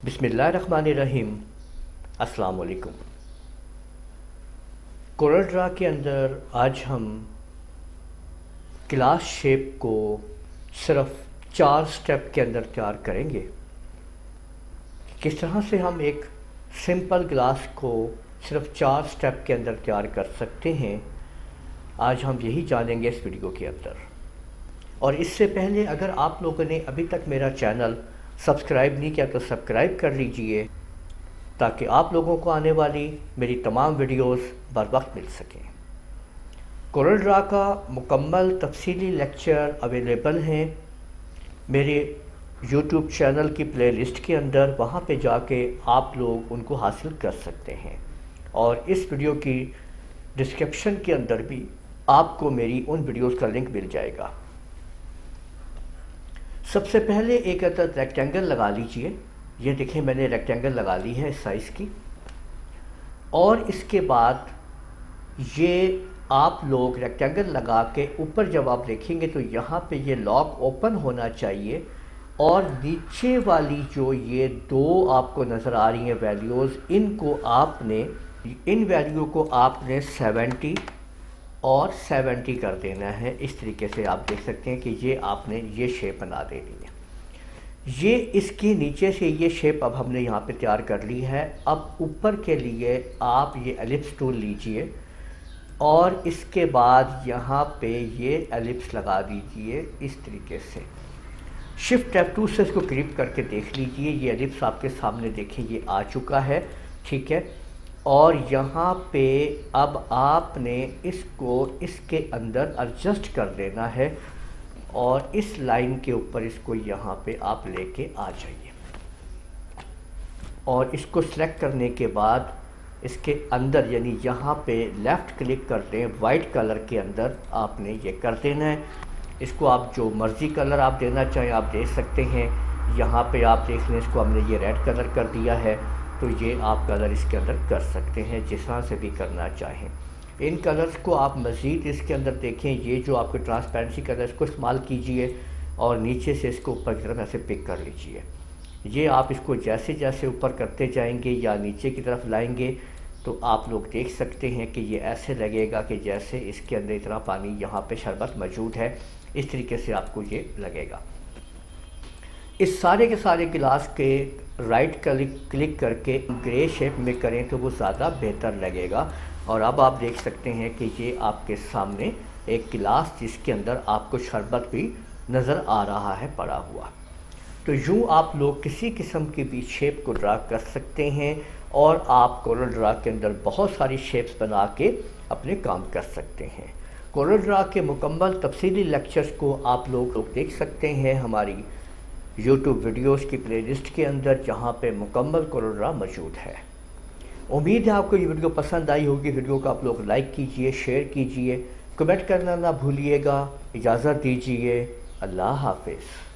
बिस्मिल्लाहिर्रहमानिर्रहीम। अस्सलाम वालेकुम। कोरल ड्रा के अंदर आज हम गिलास शेप को सिर्फ 4 स्टेप के अंदर तैयार करेंगे। किस तरह से हम एक सिंपल गिलास को सिर्फ 4 स्टेप के अंदर तैयार कर सकते हैं, आज हम यही जानेंगे इस वीडियो के अंदर। और इससे पहले अगर आप लोगों ने अभी तक मेरा चैनल सब्सक्राइब नहीं किया तो सब्सक्राइब कर लीजिए, ताकि आप लोगों को आने वाली मेरी तमाम वीडियोस बर वक्त मिल सकें। कोरल ड्रा का मुकम्मल तफसीली लेक्चर अवेलेबल हैं मेरे यूट्यूब चैनल की प्लेलिस्ट के अंदर, वहाँ पे जाके आप लोग उनको हासिल कर सकते हैं। और इस वीडियो की डिस्क्रिप्शन के अंदर भी आपको मेरी उन वीडियोस का लिंक मिल जाएगा। सबसे पहले एक अदद रेक्टेंगल लगा लीजिए। ये देखें, मैंने रेक्टेंगल लगा ली है इस साइज़ की। और इसके बाद ये आप लोग रेक्टेंगल लगा के ऊपर जब आप देखेंगे तो यहाँ पे ये लॉक ओपन होना चाहिए। और नीचे वाली जो ये दो आपको नज़र आ रही हैं वैल्यूज़, इन वैल्यू को आपने 70 और 70 कर देना है। इस तरीके से आप देख सकते हैं कि ये आपने ये शेप बना देनी है। ये इसके नीचे से ये शेप अब हमने यहाँ पे तैयार कर ली है। अब ऊपर के लिए आप ये एलिप्स टूल लीजिए और इसके बाद यहाँ पे ये एलिप्स लगा दीजिए इस तरीके से। शिफ्ट F2 से इसको क्लिक करके देख लीजिए, ये एलिप्स आपके सामने देखें ये आ चुका है, ठीक है। और यहाँ पे अब आपने इसको इसके अंदर एडजस्ट कर देना है और इस लाइन के ऊपर इसको यहाँ पे आप लेके आ जाइए। और इसको सिलेक्ट करने के बाद इसके अंदर यानी यहाँ पे लेफ़्ट क्लिक करते हैं, वाइट कलर के अंदर आपने ये कर देना है। इसको आप जो मर्ज़ी कलर आप देना चाहें आप दे सकते हैं। यहाँ पे आप देख लें, इसको हमने ये रेड कलर कर दिया है, तो ये आप कलर इसके अंदर कर सकते हैं जिस तरह से भी करना चाहें। इन कलर्स को आप मज़ीद इसके अंदर देखें, ये जो आपको ट्रांसपेरेंसी कलर इसको इस्तेमाल कीजिए और नीचे से इसको ऊपर की तरफ ऐसे पिक कर लीजिए। ये आप इसको जैसे जैसे ऊपर करते जाएंगे या नीचे की तरफ लाएंगे तो आप लोग देख सकते हैं कि ये ऐसे लगेगा कि जैसे इसके अंदर इतना पानी यहाँ पे शरबत मौजूद है। इस तरीके से आपको ये लगेगा। इस सारे के सारे गिलास के राइट क्लिक करके ग्रे शेप में करें तो वो ज़्यादा बेहतर लगेगा। और अब आप देख सकते हैं कि ये आपके सामने एक गिलास जिसके अंदर आपको शरबत भी नज़र आ रहा है पड़ा हुआ। तो यूँ आप लोग किसी किस्म की भी शेप को ड्रा कर सकते हैं और आप कोरल ड्रा के अंदर बहुत सारी शेप्स बना के अपने काम कर सकते हैं। कोरल ड्रा के मुकम्मल तफसीली लेक्चर्स को आप लोग देख सकते हैं हमारी यूट्यूब वीडियोस की प्लेलिस्ट के अंदर, जहां पे मुकम्मल कोरल ड्रा मौजूद है। उम्मीद है आपको ये वीडियो पसंद आई होगी। वीडियो को आप लोग लाइक कीजिए, शेयर कीजिए, कमेंट करना ना भूलिएगा। इजाज़त दीजिए। अल्लाह हाफिज़।